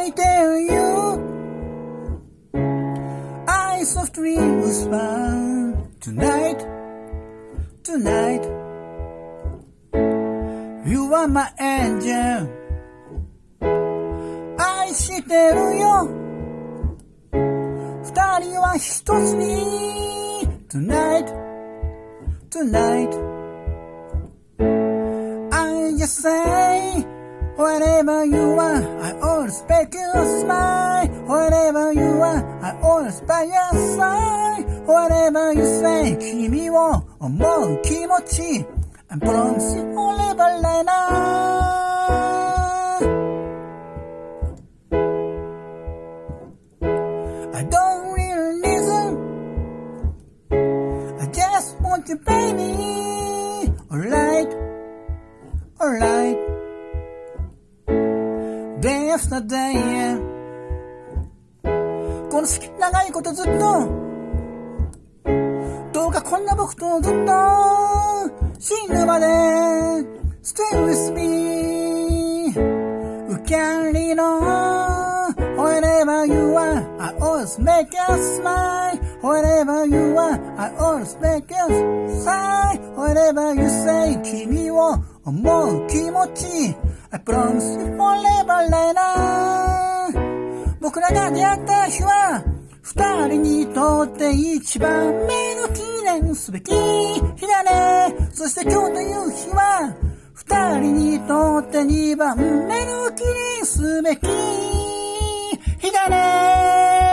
I tell you I softly whisper tonight You are my angel 愛してるよ二人は一つに Tonight I just say Whatever you are I always expect your smile Whatever you are I always by your side Whatever you say 君を思う気持ちI promise you forever like now I don't really listen I just want you baby Alright Day after day この先長いことずっとどうかこんな僕とずっと死ぬまで Stay with me 浮かりの Wherever you are I always make you smile Wherever you are I always make you sigh Whatever you say 君を思う気持ち I promise you forever like now 僕らが出会った日は二人にとって一番目の記念すべき日だねそして今日という日は二人にとって二番目の記念すべき日だね